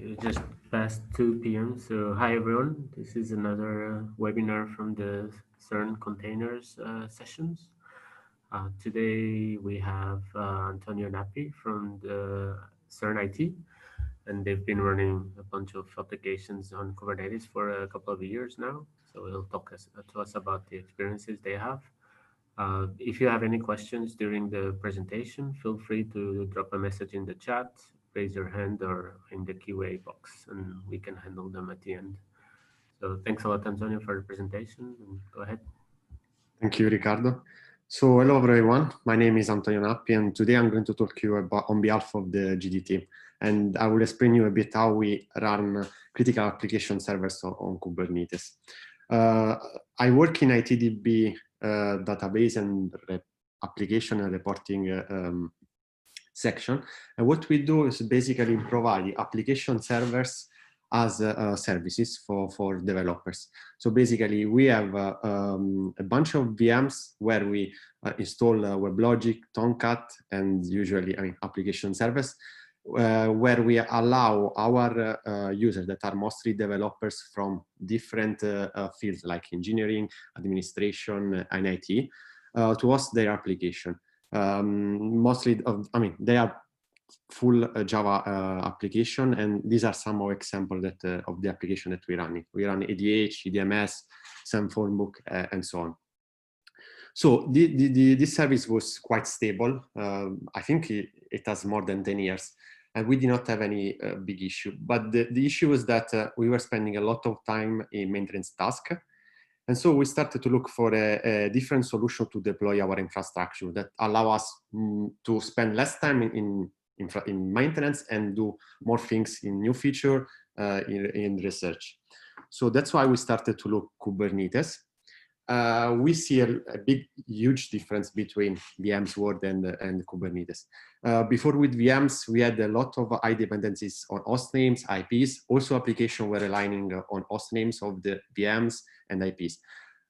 It's just past 2 p.m. So hi everyone. This is another webinar from the CERN containers sessions. Today we have Antonio Nappi from the CERN IT, and they've been running a bunch of applications on Kubernetes for a couple of years now. So he'll talk to us about the experiences they have. If you have any questions during the presentation, feel free to drop a message in the chat, raise your hand, or in the QA box, and we can handle them at the end. So thanks a lot, Antonio, for the presentation, and go ahead. Thank you, Ricardo. So hello, everyone. My name is Antonio Nappi, and today I'm going to talk to you about on behalf of the JEEDY team. And I will explain you a bit how we run critical application servers on Kubernetes. I work in ITDB database and application and reporting section. And what we do is basically provide application servers as services for developers. So basically, we have a bunch of VMs where we install WebLogic, Tomcat, and usually application servers, where we allow our users that are mostly developers from different fields like engineering, administration, and IT to host their application. Mostly, they are full Java application, and these are some of examples that of the application that we run. We run ADH, EDMS, some phone book, and so on. So this service was quite stable. I think it has more than 10 years, and we did not have any big issue. But the issue was that we were spending a lot of time in maintenance tasks. And so we started to look for a different solution to deploy our infrastructure that allow us to spend less time in maintenance and do more things in new feature in research. So that's why we started to look Kubernetes. We see a huge difference between VMs world and Kubernetes. Before with VMs, we had a lot of high dependencies on host names, IPs. Also, applications were relying on host names of the VMs and IPs.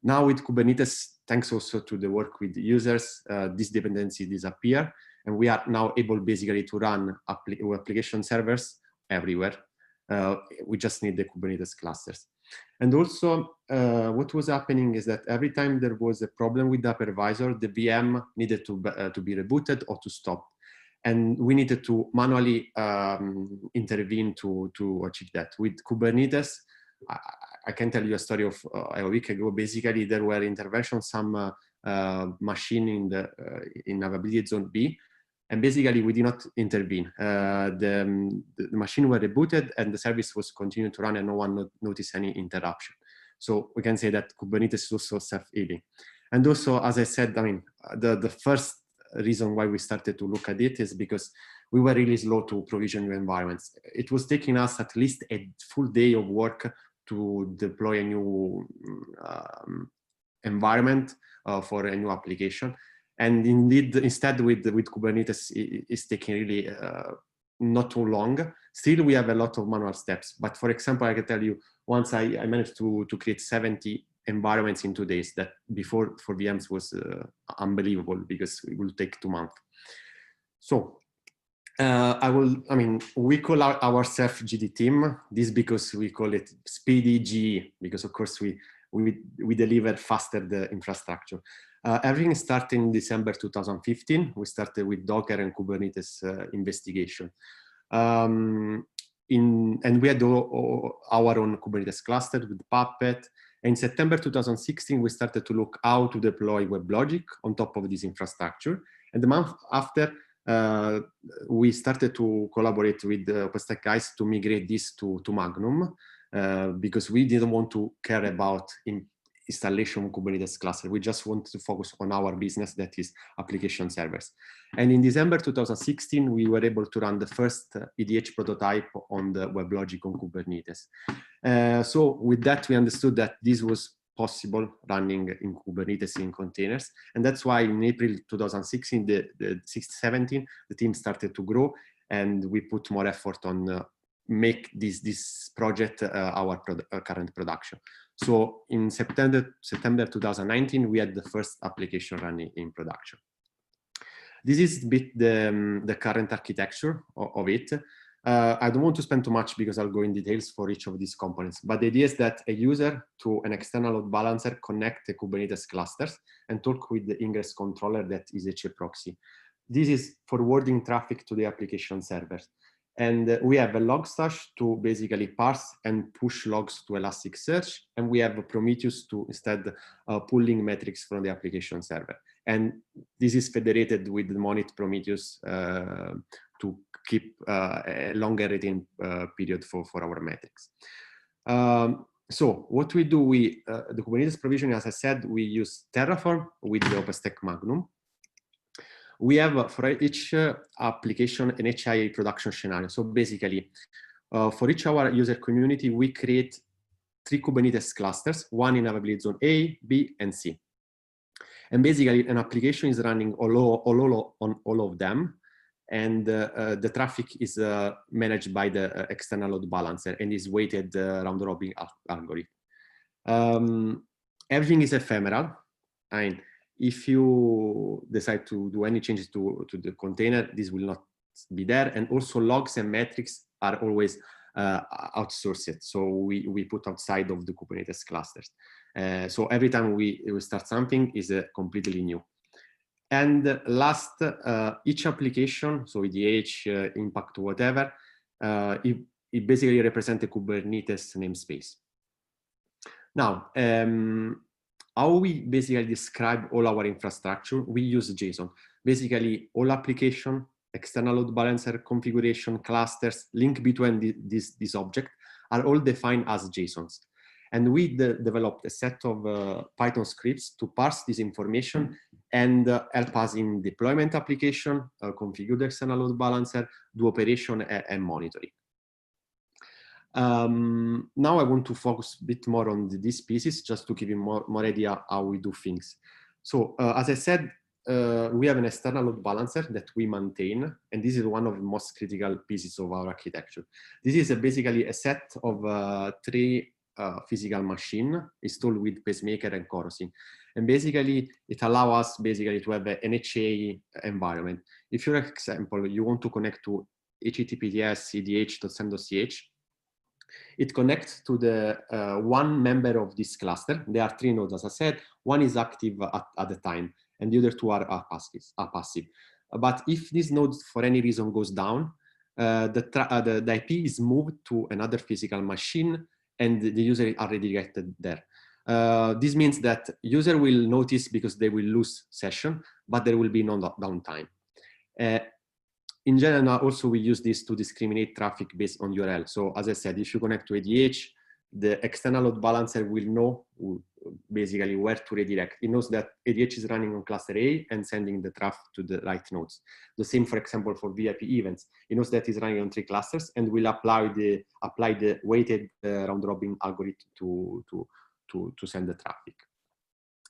Now with Kubernetes, thanks also to the work with users, these dependencies disappear. And we are now able basically to run application servers everywhere. We just need the Kubernetes clusters. And also, what was happening is that every time there was a problem with the hypervisor, the VM needed to be rebooted or to stop. And we needed to manually intervene to achieve that. With Kubernetes, I can tell you a story of a week ago. Basically, there were interventions, some machine in availability zone B. And basically, we did not intervene. The machine were rebooted and the service was continuing to run and no one noticed any interruption. So we can say that Kubernetes is also self-healing. And also, as I said, the first reason why we started to look at it is because we were really slow to provision new environments. It was taking us at least a full day of work to deploy a new environment for a new application. And indeed, instead with Kubernetes, it's taking really not too long. Still, we have a lot of manual steps. But for example, I can tell you, once I managed to create 70 environments in 2 days, that before for VMs was unbelievable because it will take 2 months. So we call ourselves JEEDY team. This because we call it speedy GE, because of course we deliver faster the infrastructure. Everything started in December 2015. We started with Docker and Kubernetes investigation. And we had our own Kubernetes cluster with Puppet. In September 2016, we started to look how to deploy WebLogic on top of this infrastructure. And the month after, we started to collaborate with the OpenStack guys to migrate this to Magnum, because we didn't want to care about installation of Kubernetes cluster. We just wanted to focus on our business, that is application servers. And in December 2016, we were able to run the first EDH prototype on the WebLogic on Kubernetes. So with that, we understood that this was possible running in Kubernetes in containers. And that's why in April 2016, the 17, the team started to grow and we put more effort on make this project our current production. So in September 2019, we had the first application running in production. This is a bit the current architecture of it. I don't want to spend too much because I'll go in details for each of these components, but the idea is that a user to an external load balancer connect the Kubernetes clusters and talk with the ingress controller that is a proxy. This is forwarding traffic to the application servers. And we have a log stash to basically parse and push logs to Elasticsearch. And we have a Prometheus to instead pulling metrics from the application server. And this is federated with the Monit Prometheus to keep a longer retain period for our metrics. So what we do, the Kubernetes provisioning, as I said, we use Terraform with the OpenStack Magnum. We have for each application an HIA production scenario. So basically, for each our user community, we create 3 Kubernetes clusters, one in availability zone A, B, and C. And basically, an application is running on all of them. And the traffic is managed by the external load balancer and is weighted round-robin algorithm. Everything is ephemeral. I mean, if you decide to do any changes to the container, this will not be there. And also logs and metrics are always outsourced. So we put outside of the Kubernetes clusters. So every time we start something is completely new. And last, each application, so EDH, impact, whatever, it basically represents a Kubernetes namespace. Now, how we basically describe all our infrastructure, we use JSON. Basically, all application, external load balancer, configuration, clusters, link between these objects are all defined as JSONs. And we developed a set of Python scripts to parse this information and help us in deployment application, configure the external load balancer, do operation and monitoring. Now I want to focus a bit more on these pieces, just to give you more idea how we do things. So as I said, we have an external load balancer that we maintain, and this is one of the most critical pieces of our architecture. This is basically a set of 3 physical machine installed with Pacemaker and Corosync. And basically, it allows us basically to have an HA environment. If, for example, you want to connect to HTTPS edh.send.ch, it connects to the one member of this cluster. There are 3 nodes, as I said. One is active at a time, and the other 2 are passive. But if this node, for any reason, goes down, the IP is moved to another physical machine, and the user are redirected there. This means that user will notice because they will lose session, but there will be no downtime. In general, also we use this to discriminate traffic based on URL. So as I said, if you connect to EDH, the external load balancer will know basically where to redirect. It knows that EDH is running on cluster A and sending the traffic to the right nodes. The same, for example, for VIP events. It knows that it's running on 3 clusters and will apply the weighted round-robin algorithm to send the traffic.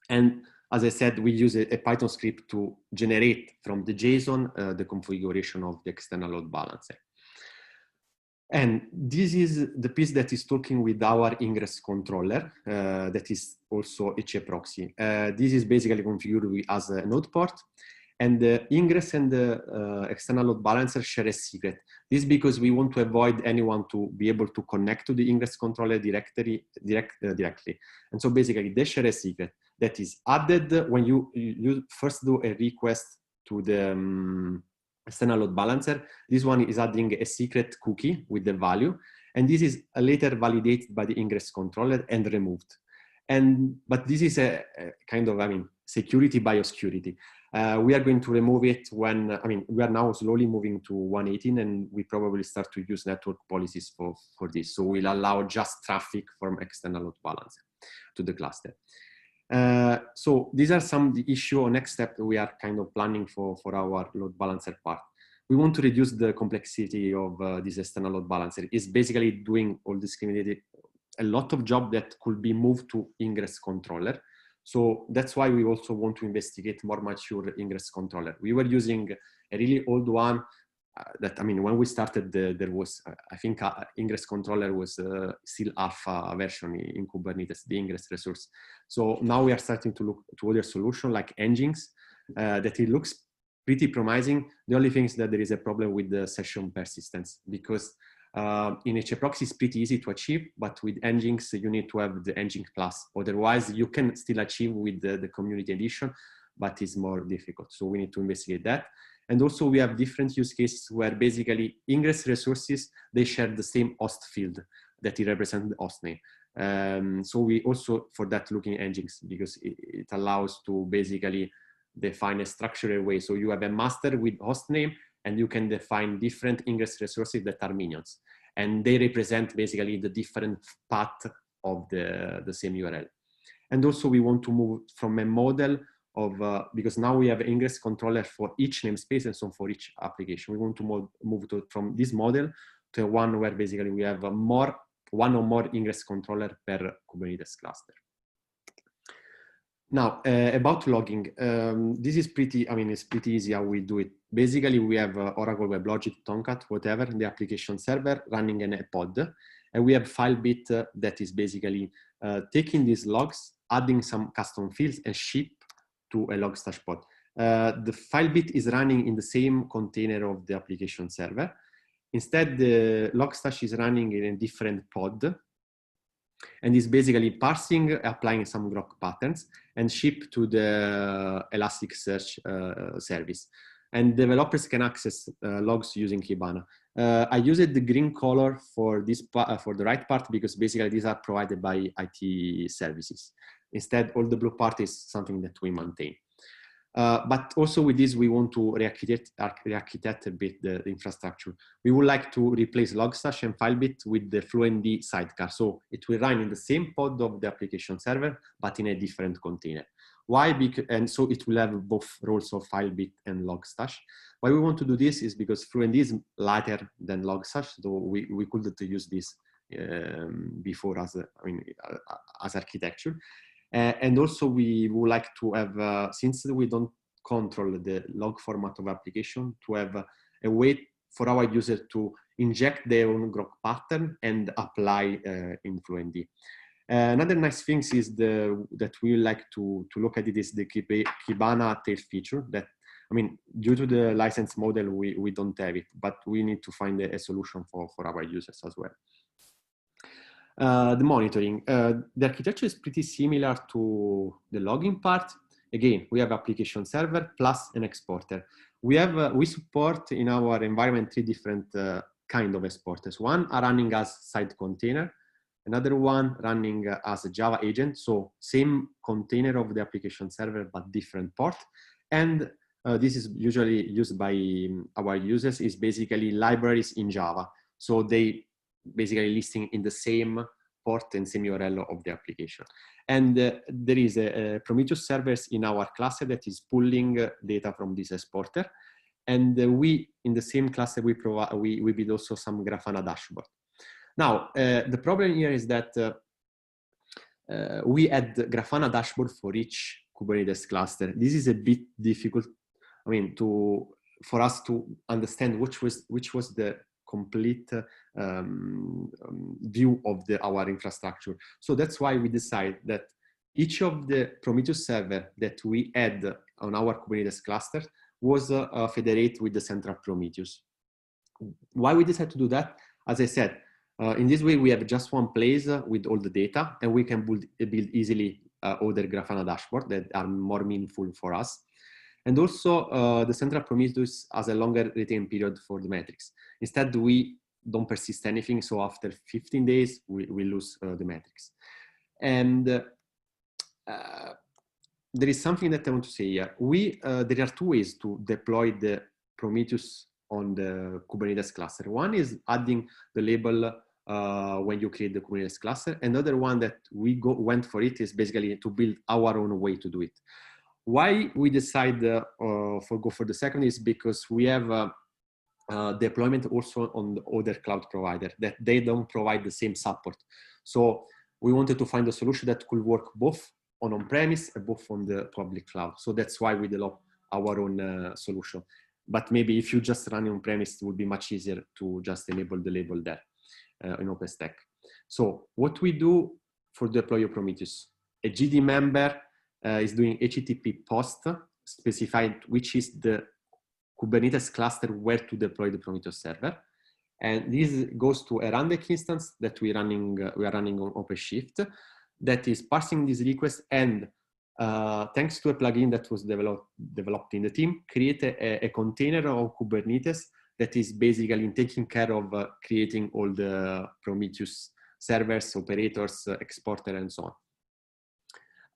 And as I said, we use a Python script to generate from the JSON the configuration of the external load balancer. And this is the piece that is talking with our ingress controller, that is also HA proxy. This is basically configured as a node port, and the ingress and the external load balancer share a secret. This is because we want to avoid anyone to be able to connect to the ingress controller directly. And so basically they share a secret that is added when you first do a request to the external load balancer. This one is adding a secret cookie with the value, and this is later validated by the ingress controller and removed. But this is a kind of, security by obscurity. We are going to remove it when, we are now slowly moving to 118, and we probably start to use network policies for this. So we'll allow just traffic from external load balancer to the cluster. So these are some of the issue or next step we are kind of planning for our load balancer part. We want to reduce the complexity of this external load balancer. It's basically doing all discriminated, a lot of job that could be moved to ingress controller. So that's why we also want to investigate more mature ingress controller. We were using a really old one that, when we started, there was, I think ingress controller was still alpha version in Kubernetes, the ingress resource. So now we are starting to look to other solutions like engines that it looks pretty promising. The only thing is that there is a problem with the session persistence, because in HAProxy it's pretty easy to achieve, but with Nginx you need to have the Nginx Plus. Otherwise you can still achieve with the community edition, but it's more difficult. So we need to investigate that. And also we have different use cases where basically ingress resources, they share the same host field that it represents the host name. So we also for that looking at Nginx, because it allows to basically define a structured way. So you have a master with host name, and you can define different ingress resources that are minions. And they represent basically the different path of the same URL. And also we want to move from a model of, because now we have ingress controller for each namespace and so for each application. We want to move from this model to one where basically we have one or more ingress controller per Kubernetes cluster. Now, about logging, this is pretty, it's pretty easy how we do it. Basically, we have Oracle WebLogic, Tomcat, whatever, the application server running in a pod. And we have FAP-BC that is basically taking these logs, adding some custom fields and ship to a Logstash pod. The FAP-BC is running in the same container of the application server. Instead, the Logstash is running in a different pod, and is basically parsing, applying some grok patterns, and ship to the Elasticsearch service. And developers can access logs using Kibana. I used the green color for this for the right part, because basically these are provided by IT services. Instead, all the blue part is something that we maintain. But also with this, we want to re-architect a bit the infrastructure. We would like to replace Logstash and FAP-BC with the Fluentd sidecar. So it will run in the same pod of the application server, but in a different container. Why? And so it will have both roles of FAP-BC and Logstash. Why we want to do this is because Fluentd is lighter than Logstash, so we couldn't use this before as architecture. And also we would like to have, since we don't control the log format of application, to have a way for our user to inject their own grok pattern and apply in Fluentd. Another nice thing is that we like to look at it is the Kibana tail feature that, due to the license model, we don't have it, but we need to find a solution for our users as well. The monitoring, the architecture is pretty similar to the logging part. Again, we have application server plus an exporter. We support in our environment 3 different kind of exporters. One are running as side container, another one running as a Java agent, so same container of the application server but different port. And this is usually used by our users, is basically libraries in Java. So they basically listing in the same port and same URL of the application. And there is a Prometheus servers in our cluster that is pulling data from this exporter. And we, in the same cluster, we build also some Grafana dashboard. Now, the problem here is that we add Grafana dashboard for each Kubernetes cluster. This is a bit difficult, for us to understand which was the complete view of our infrastructure. So that's why we decide that each of the Prometheus server that we add on our Kubernetes cluster was federated with the Central Prometheus. Why we decided to do that? As I said, in this way, we have just one place with all the data, and we can build easily other Grafana dashboard that are more meaningful for us. And also the Central Prometheus has a longer retain period for the metrics. Instead, we don't persist anything. So after 15 days, we lose the metrics. And there is something that I want to say here. There are 2 ways to deploy the Prometheus on the Kubernetes cluster. One is adding the label when you create the Kubernetes cluster. Another one that we went for it is basically to build our own way to do it. Why we decide go for the second is because we have deployment also on the other cloud provider that they don't provide the same support. So we wanted to find a solution that could work both on-premise and both on the public cloud. So that's why we developed our own solution. But maybe if you just run on-premise, it would be much easier to just enable the label there in OpenStack. So what we do for deploy your Prometheus, a JEEDY member is doing HTTP post specified which is the Kubernetes cluster where to deploy the Prometheus server. And this goes to a Rundeck instance that we are running on OpenShift that is parsing this request, and thanks to a plugin that was developed in the team, create a container of Kubernetes that is basically taking care of creating all the Prometheus servers, operators, exporter, and so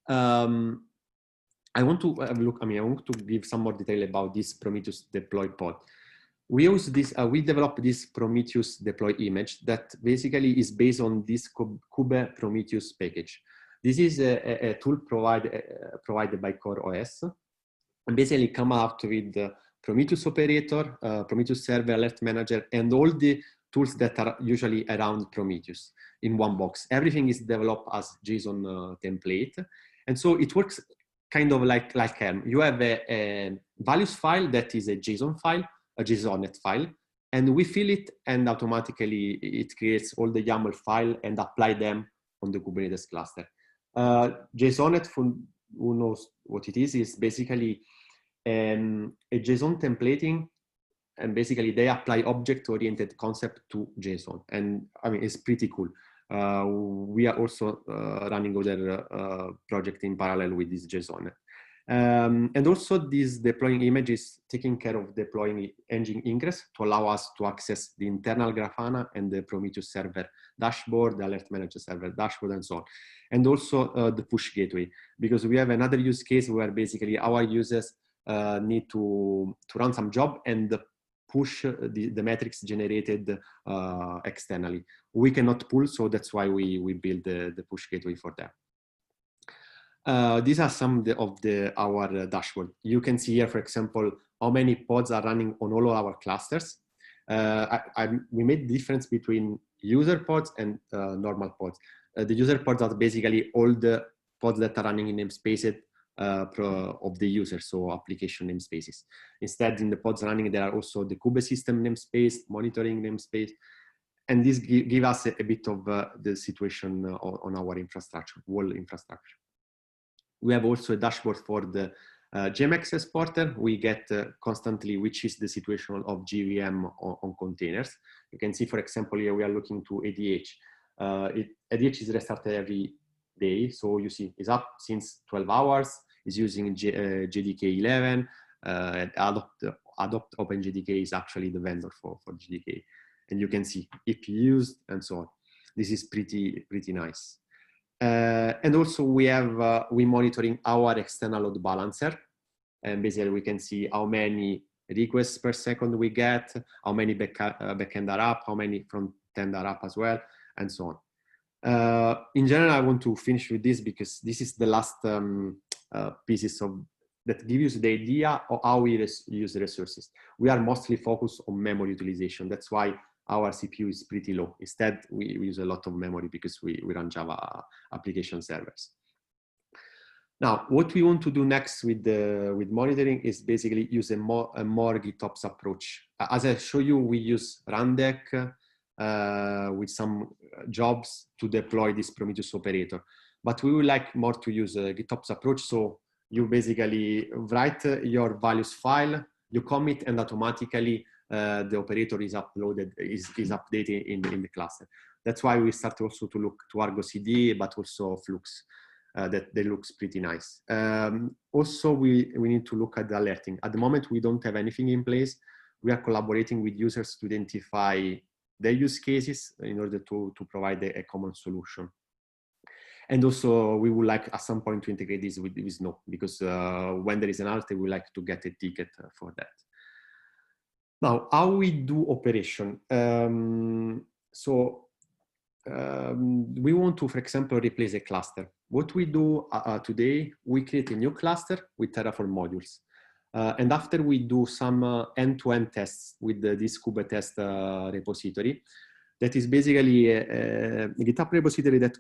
on. I want to have a look. I want to give some more detail about this Prometheus deploy pod. We use this. We developed this Prometheus deploy image that basically is based on this Kube Prometheus package. This is a tool provided by CoreOS, and basically come out with the Prometheus operator, Prometheus server, alert manager, and all the tools that are usually around Prometheus in one box. Everything is developed as JSON template, and so it works kind of like Helm. You have a values file that is a JSON file, a JSONet file, and we fill it, and automatically it creates all the YAML file and apply them on the Kubernetes cluster. JSONet, for who knows what it is basically a JSON templating, and basically they apply object-oriented concept to JSON, and I mean it's pretty cool. We are also running other project in parallel with this JSON. And also this deploying image is taking care of deploying engine ingress to allow us to access the internal Grafana and the Prometheus server dashboard, the alert manager server dashboard, and so on. And also the push gateway, because we have another use case where basically our users need to run some job and push the metrics generated externally. We cannot pull, so that's why we build the push gateway for them. These are some of our dashboard. You can see here, for example, how many pods are running on all of our clusters. We made the difference between user pods and normal pods. The user pods are basically all the pods that are running in namespaces of the user, so application namespaces. Instead, in the pods running, there are also the Kube system namespace, monitoring namespace, and this give us a bit of the situation on our infrastructure, whole infrastructure. We have also a dashboard for the GMX exporter. We get constantly which is the situation of GVM on containers. You can see, for example, here we are looking to ADH. ADH is restarted every day, so you see it's up since 12 hours. It's using JDK 11. Adopt OpenJDK is actually the vendor for JDK, and you can see if used and so on. This is pretty nice. And also we monitoring our external load balancer, and basically we can see how many requests per second we get, how many backend are up, how many front end are up as well, and so on. In general, I want to finish with this because this is the last pieces that give you the idea of how we use resources. We are mostly focused on memory utilization. That's why our CPU is pretty low. Instead, we use a lot of memory because we run Java application servers. Now, what we want to do next with monitoring is basically use a more GitOps approach. As I show you, we use Rundeck with some jobs to deploy this Prometheus operator. But we would like more to use a GitOps approach. So you basically write your values file, you commit, and automatically the operator is uploaded, is updated in the cluster. That's why we start also to look to Argo CD, but also Flux. That looks pretty nice. Also, we need to look at the alerting. At the moment, we don't have anything in place. We are collaborating with users to identify their use cases in order to provide a common solution. And also, we would like at some point to integrate this with Snow, because when there is an alert, we would like to get a ticket for that. Now, how we do operation. We want to, for example, replace a cluster. What we do today, we create a new cluster with Terraform modules. And after we do some end-to-end tests with this Kubernetes repository, that is basically a GitHub repository that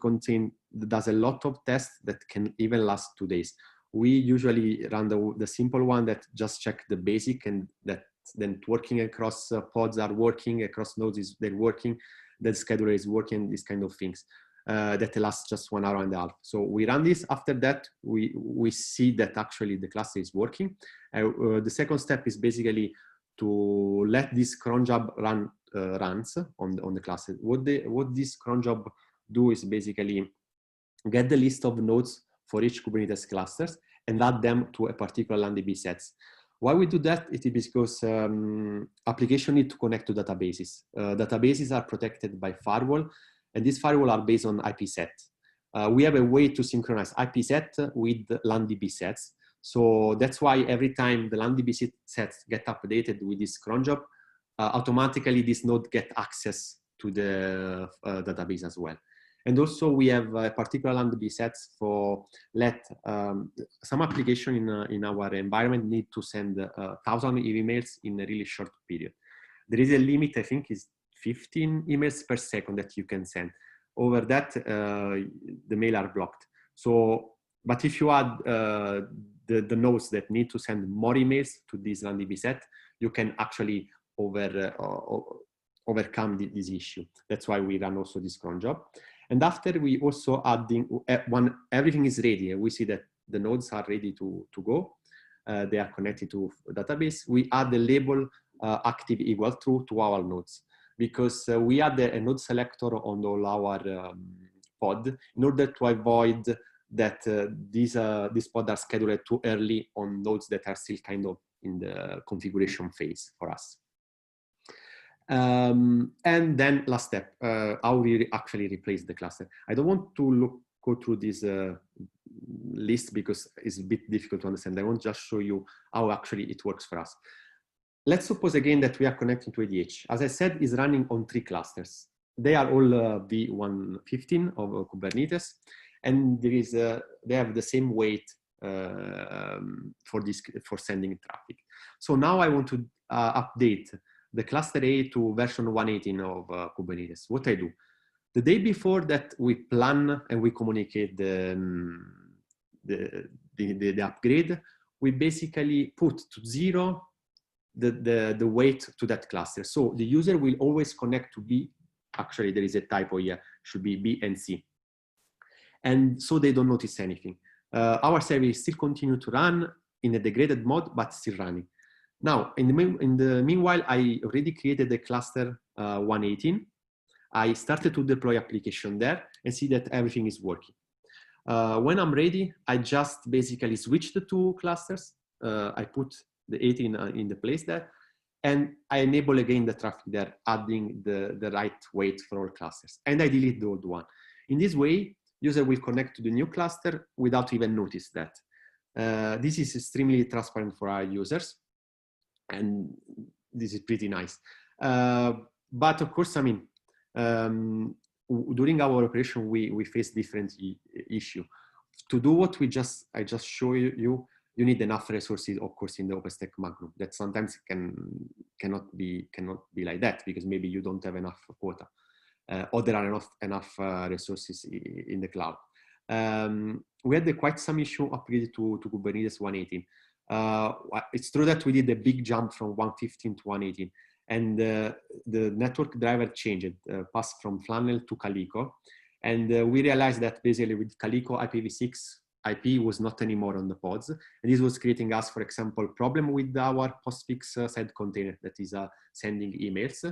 does a lot of tests that can even last 2 days. We usually run the simple one that just check the basic, and that then working across pods are working, across nodes they're working, the scheduler is working, these kind of things. That lasts just 1 hour and a half. So we run this. After that, we see that actually the cluster is working. The second step is basically to let this cron job runs on the cluster. What this cron job do is basically get the list of nodes for each Kubernetes clusters and add them to a particular LAN-DB sets. Why we do that? It is because application need to connect to databases. Databases are protected by firewall, and these firewall are based on IP set. We have a way to synchronize IP set with LAN-DB sets. So that's why every time the LAN-DB sets get updated with this cron job, automatically this node get access to the database as well. And also we have a particular LAN-DB sets for some application in our environment need to send 1,000 emails in a really short period. There is a limit, I think is 15 emails per second that you can send. Over that, the mail are blocked. So, but if you add the nodes that need to send more emails to this LAN-DB set, you can actually overcome this issue. That's why we run also this cron job. And after we also adding, when everything is ready, and we see that the nodes are ready to go, they are connected to database, we add the label active equal true to our nodes, because we add a node selector on all our pod in order to avoid that these pods are scheduled too early on nodes that are still kind of in the configuration phase for us. And then last step, how we actually replace the cluster. I don't want to go through this list because it's a bit difficult to understand. I want to just show you how actually it works for us. Let's suppose again that we are connecting to ADH. As I said, is running on 3 clusters. They are all V115 of Kubernetes, and there is they have the same weight for sending traffic. So now I want to update the cluster A to version 118 of Kubernetes. What I do? The day before that we plan and we communicate the upgrade, we basically put to 0 the weight to that cluster. So the user will always connect to B. Actually, there is a typo here, should be B and C. And so they don't notice anything. Our service still continue to run in a degraded mode, but still running. Now, in the meanwhile, I already created a cluster 118. I started to deploy application there and see that everything is working. When I'm ready, I just basically switch the 2 clusters. I put the 18 in the place there, and I enable again the traffic there, adding the right weight for all clusters. And I delete the old one. In this way, user will connect to the new cluster without even notice that. This is extremely transparent for our users, and this is pretty nice. But of course, I mean, during our operation, we face different issue. To do what I just show you, you need enough resources, of course, in the OpenStack macro. That sometimes cannot be like that, because maybe you don't have enough quota, or there are enough resources in the cloud. We had quite some issue upgraded to Kubernetes 118. It's true that we did a big jump from 115 to 118, and the network driver changed, passed from Flannel to Calico, and we realized that basically with Calico IPv6 IP was not anymore on the pods, and this was creating us, for example, problem with our postfix side container that is sending emails,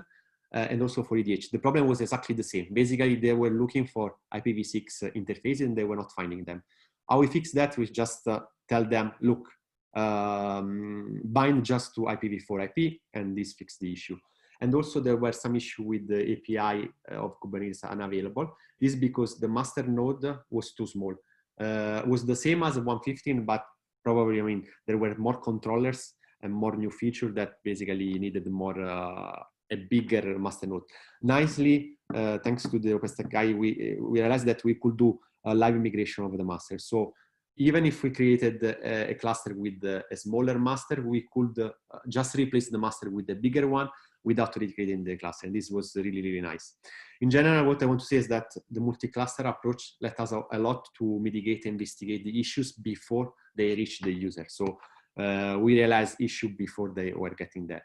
and also for EDH. The problem was exactly the same. Basically, they were looking for IPv6 interfaces and they were not finding them. How we fix that? We just tell them, look, bind just to IPv4 IP, and this fixed the issue. And also there were some issue with the API of Kubernetes unavailable. This is because the master node was too small. Was the same as 115, but probably, I mean, there were more controllers and more new features that basically needed more, a bigger master node. Nicely, thanks to the OpenStack guy, we realized that we could do a live migration of the master. So even if we created a cluster with a smaller master, we could just replace the master with a bigger one without recreating the cluster. And this was really, really nice. In general, what I want to say is that the multi-cluster approach let us a lot to mitigate and investigate the issues before they reach the user. So we realized issue before they were getting there.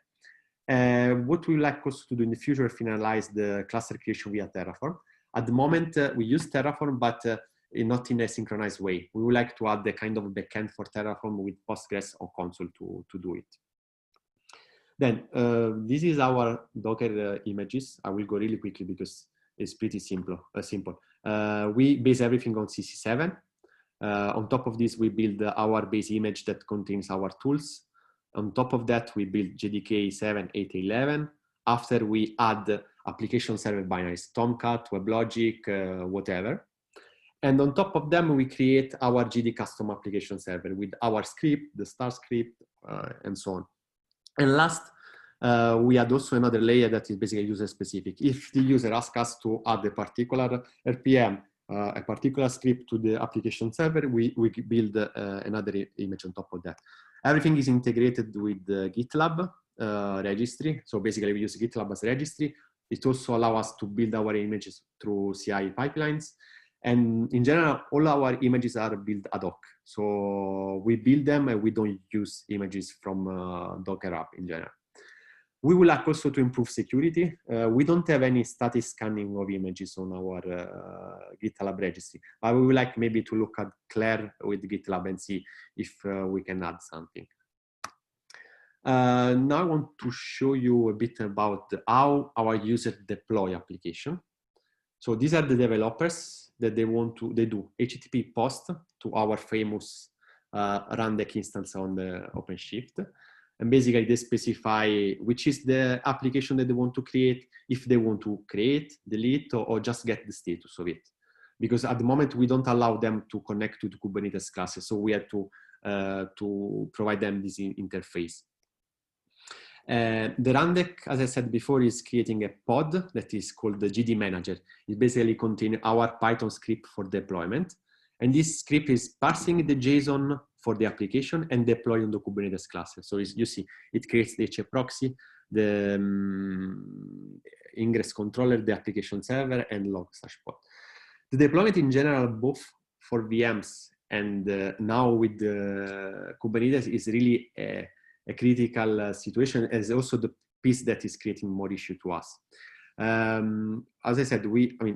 What we would like also to do in the future, finalize the cluster creation via Terraform. At the moment, we use Terraform, but not in a synchronized way. We would like to add the kind of backend for Terraform with Postgres or console to do it. Then this is our Docker images. I will go really quickly because it's pretty simple. We base everything on CC7. On top of this, we build our base image that contains our tools. On top of that, we build JDK 7, 8, 11. After we add application server binaries, Tomcat, WebLogic, whatever. And on top of them, we create our JEEDY custom application server with our script, the star script, and so on. And last, we add also another layer that is basically user specific. If the user asks us to add a particular RPM, a particular script to the application server, we build another image on top of that. Everything is integrated with the GitLab registry. So basically we use GitLab as a registry. It also allows us to build our images through CI pipelines. And in general, all our images are built ad hoc. So we build them and we don't use images from Docker app in general. We would like also to improve security. We don't have any static scanning of images on our GitLab registry, but we would like maybe to look at Claire with GitLab and see if we can add something. Now I want to show you a bit about how our users deploy application. So these are the developers that they do HTTP post to our famous Rundeck instance on the OpenShift. And basically they specify which is the application that they want to create, if they want to create, delete, or just get the status of it. Because at the moment we don't allow them to connect to the Kubernetes classes. So we have to provide them this interface. The Rundeck, as I said before, is creating a pod that is called the JEEDY Manager. It basically contains our Python script for deployment. And this script is parsing the JSON for the application and deploying the Kubernetes classes. So you see, it creates the HA proxy, the ingress controller, the application server, and log/pod. The deployment in general, both for VMs and now with the Kubernetes, is really a critical situation, as also the piece that is creating more issue to us. As I said,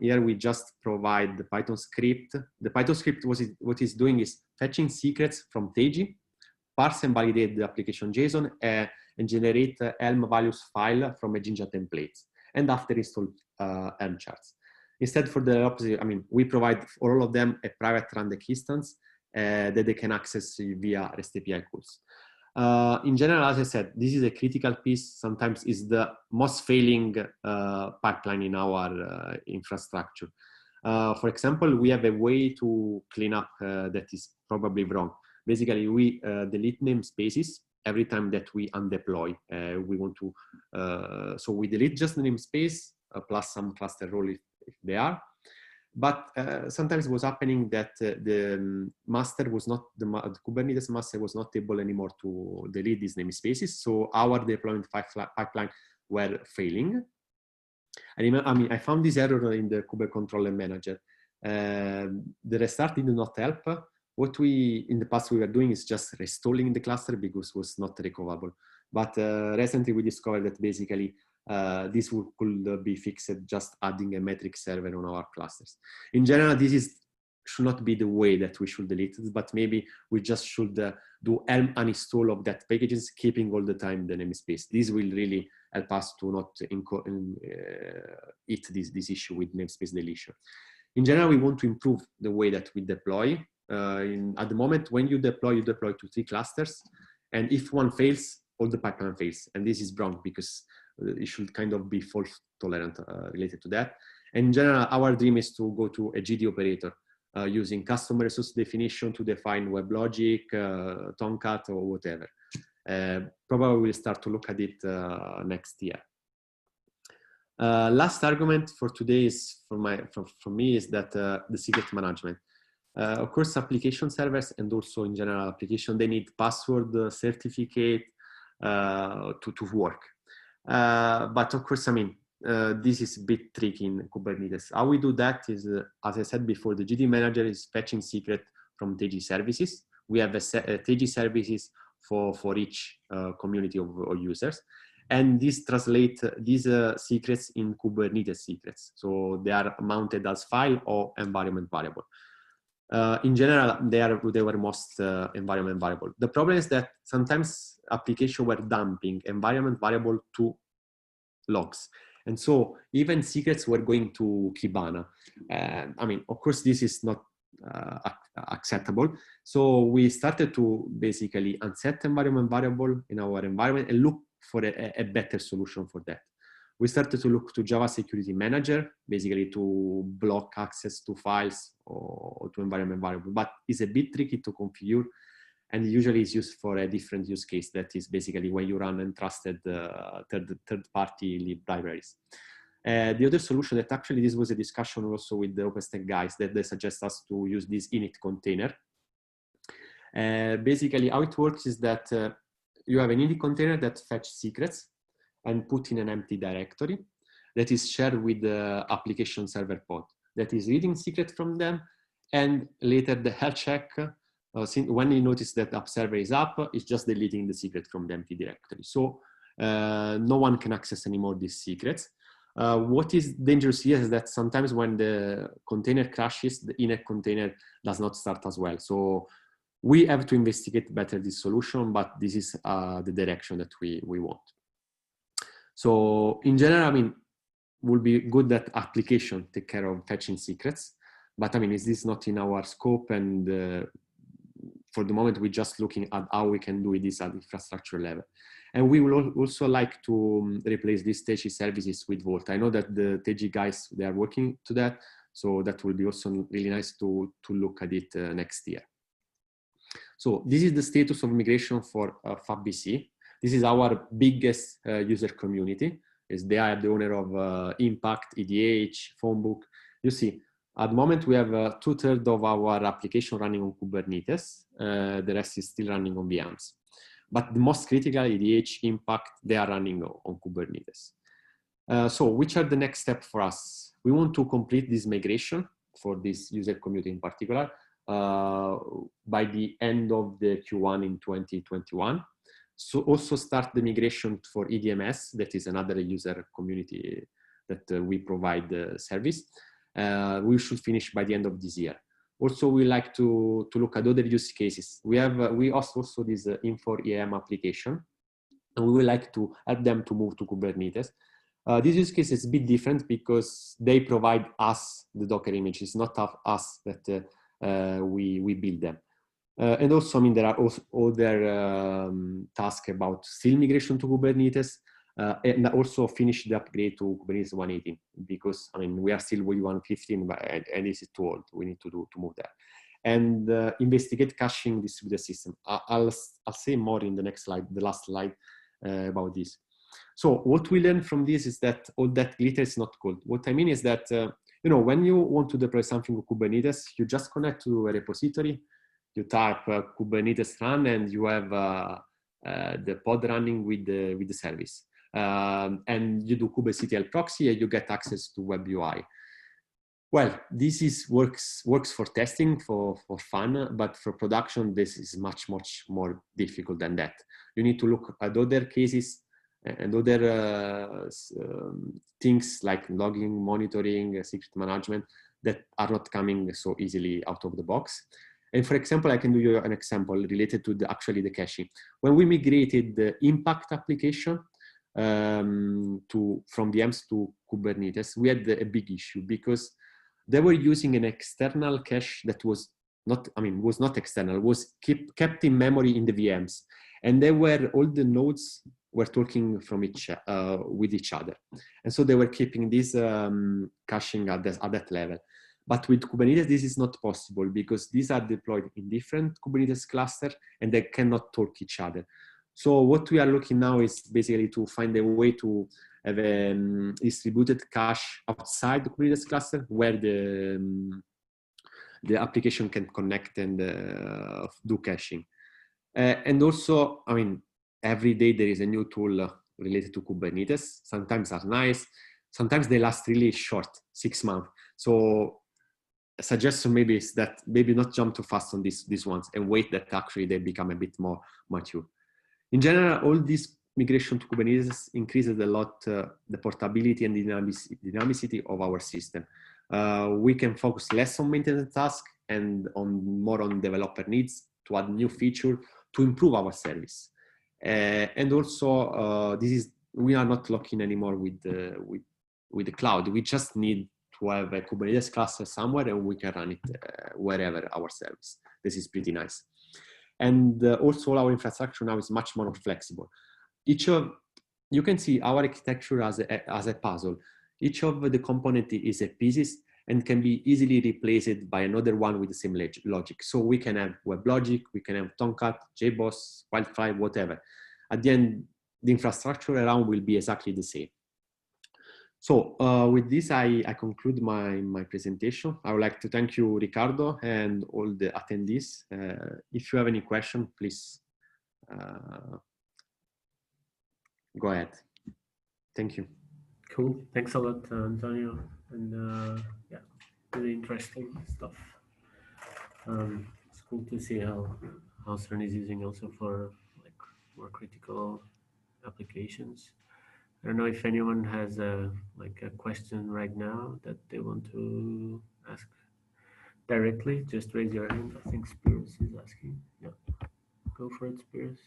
here we just provide the Python script. The Python script, what it's doing is fetching secrets from Teji, parse and validate the application JSON, and generate Helm values file from a Jinja templates, and after install Helm charts. Instead, for the opposite, we provide for all of them a private Rundeck instance that they can access via REST API calls. In general, as I said, this is a critical piece. Sometimes is the most failing pipeline in our infrastructure. For example, we have a way to clean up that is probably wrong. Basically, we delete namespaces every time that we undeploy. We want to, so we delete just the namespace plus some cluster role if they are. But sometimes it was happening that the master was not, the Kubernetes master was not able anymore to delete these namespaces. So our deployment pipeline were failing. I found this error in the Kubernetes controller manager. The restart did not help. What we, in the past we were doing is just reinstalling the cluster because it was not recoverable. But recently we discovered that basically this could be fixed just adding a metric server on our clusters. In general, this should not be the way that we should delete it, but maybe we just should do Helm uninstall of that packages, keeping all the time the namespace. This will really help us to not hit this issue with namespace deletion. In general, we want to improve the way that we deploy. At the moment, when you deploy to 3 clusters, and if one fails, all the pipeline fails, and this is wrong because it should kind of be fault tolerant related to that. And in general, our dream is to go to a JEEDY operator using custom resource definition to define WebLogic, Tomcat, or whatever. Probably we'll start to look at it next year. Last argument for today is for me is that the secret management. Of course, application servers and also in general application, they need password certificate to work. But of course, this is a bit tricky in Kubernetes. How we do that is, as I said before, the JEEDY manager is fetching secret from Teji services. We have a Teji services for each community of users. And this translates these secrets in Kubernetes secrets. So they are mounted as file or environment variable. In general, they were most environment variable. The problem is that sometimes applications were dumping environment variable to logs. And so even secrets were going to Kibana. I mean, of course, this is not acceptable. So we started to basically unset environment variable in our environment and look for a better solution for that. We started to look to Java Security Manager, basically to block access to files or to environment variable, but it's a bit tricky to configure, and usually is used for a different use case. That is basically when you run untrusted third-party libraries. The other solution that actually this was a discussion also with the OpenStack guys, that they suggest us to use this init container. Basically how it works is that you have an init container that fetches secrets and put in an empty directory that is shared with the application server pod that is reading secret from them, and later the health check, when you notice that app server is up, it's just deleting the secret from the empty directory. So no one can access anymore these secrets. What is dangerous here is that sometimes when the container crashes, the init container does not start as well. So we have to investigate better this solution, but this is the direction that we want. So in general, I mean, would be good that application take care of fetching secrets, but I mean, is this not in our scope? And for the moment, we're just looking at how we can do this at infrastructure level. And we will also like to replace these TG services with Vault. I know that the TG guys, they are working to that. So that will be also really nice to look at it next year. So this is the status of migration for FAP-BC. This is our biggest user community. Is they are the owner of Impact, EDH, Phonebook. You see, at the moment we have 2/3 of our application running on Kubernetes. The rest is still running on VMs. But the most critical, EDH, Impact, they are running on Kubernetes. So which are the next steps for us? We want to complete this migration for this user community in particular by the end of the Q1 in 2021. So also start the migration for EDMS, that is another user community that we provide the service. We should finish by the end of this year. Also, we like to look at other use cases. We also this Info-EM application, and we would like to help them to move to Kubernetes. This use case is a bit different because they provide us the Docker images, not us that we build them. And also, I mean, there are also other tasks about still migration to Kubernetes and also finish the upgrade to Kubernetes 118, because, I mean, we are still with 115, and this is too old. We need to move that. And investigate caching distributed system. I'll say more in the next slide, the last slide about this. So what we learned from this is that all that glitter is not gold. What I mean is that, you know, when you want to deploy something with Kubernetes, you just connect to a repository, you type Kubernetes run, and you have the pod running with the service. And you do kubectl proxy, and you get access to web UI. Well, this works for testing, for fun, but for production, this is much more difficult than that. You need to look at other cases and other things like logging, monitoring, secret management that are not coming so easily out of the box. And for example, I can do you an example related to actually the caching. When we migrated the Impact application from VMs to Kubernetes, we had a big issue because they were using an external cache that was not external, was kept in memory in the VMs. And all the nodes were talking from with each other. And so they were keeping this caching at that level. But with Kubernetes, this is not possible because these are deployed in different Kubernetes clusters and they cannot talk each other. So what we are looking now is basically to find a way to have a distributed cache outside the Kubernetes cluster where the application can connect and do caching. And also, I mean, every day there is a new tool related to Kubernetes. Sometimes are nice, sometimes they last really short, 6 months. So a suggestion maybe is that maybe not jump too fast on these ones and wait that actually they become a bit more mature. In general, all this migration to Kubernetes increases a lot the portability and dynamicity of our system. We can focus less on maintenance tasks and more on developer needs to add new feature to improve our service. And also, we are not locking anymore with the cloud. We just need to have a Kubernetes cluster somewhere, and we can run it wherever ourselves. This is pretty nice. And also, our infrastructure now is much more flexible. You can see our architecture as a puzzle. Each of the component is a pieces and can be easily replaced by another one with the same logic. So we can have WebLogic, we can have Tomcat, JBoss, Wildfly, whatever. At the end, the infrastructure around will be exactly the same. So with this, I conclude my presentation. I would like to thank you, Ricardo, and all the attendees. If you have any question, please go ahead. Thank you. Cool. Thanks a lot, Antonio. And yeah, really interesting stuff. It's cool to see how CERN is using also for like more critical applications. I don't know if anyone has a question right now that they want to ask directly. Just raise your hand. I think Spears is asking. Yeah, go for it, Spears.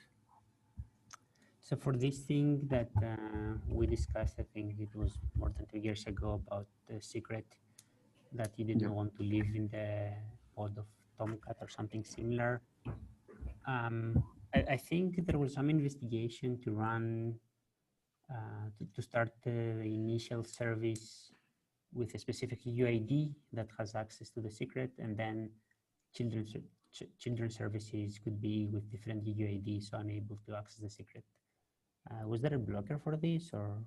So for this thing that we discussed, I think it was more than 2 years ago, about the secret that you didn't want to leave in the pod of Tomcat or something similar. I think there was some investigation to run, to start the initial service with a specific UID that has access to the secret, and then children services could be with different UIDs, so unable to access the secret. Was there a blocker for this, or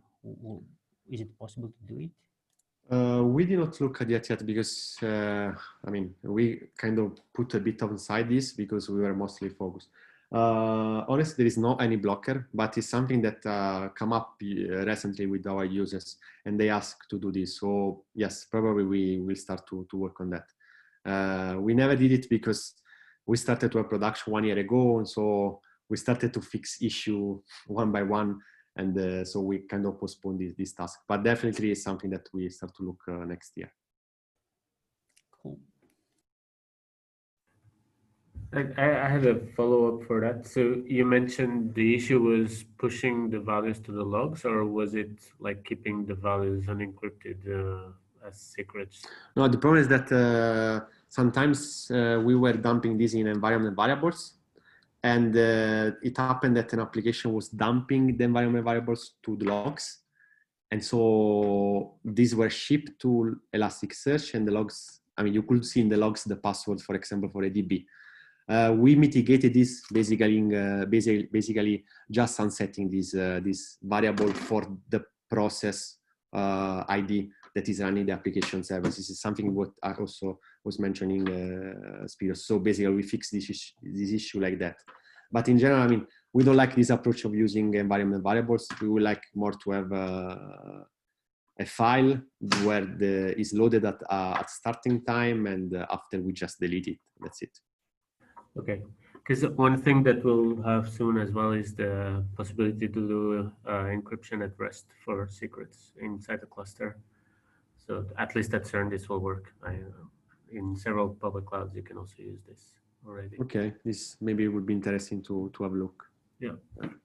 is it possible to do it? We did not look at it yet because, I mean, we kind of put a bit inside this because we were mostly focused. Honestly, there is not any blocker, but it's something that come up recently with our users, and they ask to do this. So yes, probably we will start to work on that. We never did it because we started to have production 1 year ago, and so we started to fix issue one by one, and so we kind of postponed this task. But definitely it's something that we start to look next year. Cool. I had a follow-up for that. So you mentioned the issue was pushing the values to the logs, or was it like keeping the values unencrypted as secrets? No, the problem is that sometimes we were dumping this in environment variables, and it happened that an application was dumping the environment variables to the logs. And so these were shipped to Elasticsearch, and the logs, I mean, you could see in the logs the password, for example, for a DB. We mitigated this basically just sunsetting this variable for the process ID that is running the application service. This is something what I also was mentioning, Spiros. So basically we fixed this issue like that. But in general, I mean, we don't like this approach of using environment variables. We would like more to have a file where is loaded at starting time, and after we just delete it. That's it. Okay, because one thing that we'll have soon as well is the possibility to do encryption at rest for secrets inside the cluster. So at least at CERN, this will work. In several public clouds, you can also use this already. Okay, this maybe would be interesting to have a look. Yeah. Don't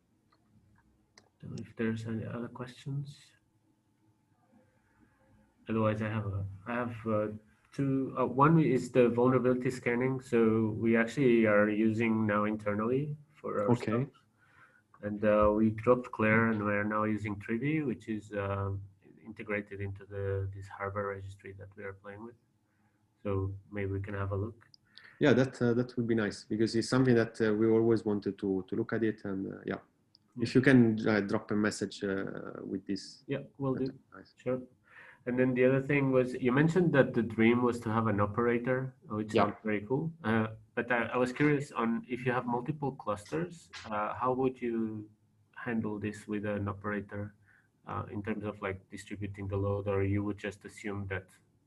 know if there's any other questions. Otherwise, I have two. One is the vulnerability scanning. So we actually are using now internally for our stuff. And we dropped Claire, and we're now using Trivy, which is integrated into this hardware registry that we are playing with. So maybe we can have a look. Yeah, that would be nice, because it's something that we always wanted to look at it, and yeah, if you can drop a message with this. Yeah, we'll do. Nice. Sure. And then the other thing was, you mentioned that the dream was to have an operator, which sounds very cool. But I was curious on if you have multiple clusters, how would you handle this with an operator in terms of like distributing the load, or you would just assume that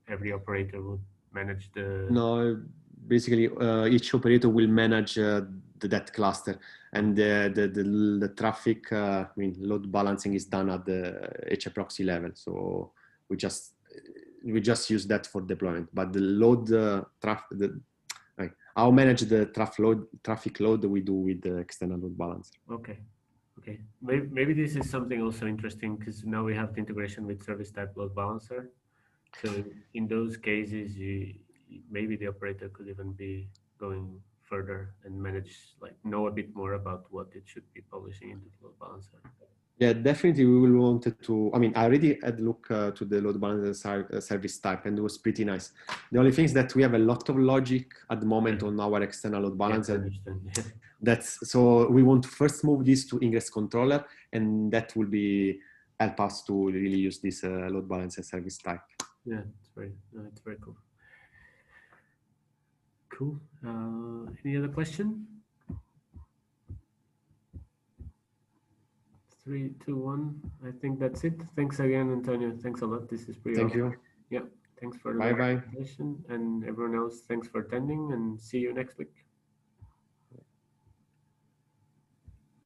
every operator would manage the... No, basically each operator will manage that cluster, and the traffic, I mean, load balancing is done at the HAProxy level. So we just use that for deployment, but the load I'll manage the traffic load we do with the external load balancer. Okay, Okay, maybe this is something also interesting because now we have the integration with service type load balancer. So in those cases, maybe the operator could even be going further and manage, like, know a bit more about what it should be publishing into the load balancer. Yeah, definitely we will want to, I mean, I already had a look to the load balancer service type and it was pretty nice. The only thing is that we have a lot of logic at the moment on our external load balancer. Yeah, I understand. That's, so we want to first move this to ingress controller, and that will be help us to really use this load balancer service type. Yeah, it's very cool. Cool. Any other question? 3, 2, 1. I think that's it. Thanks again, Antonio. Thanks a lot. This is pretty Thank awesome. you. Yeah. Thanks for the Bye-bye. presentation, and everyone else. Thanks for attending, and see you next week.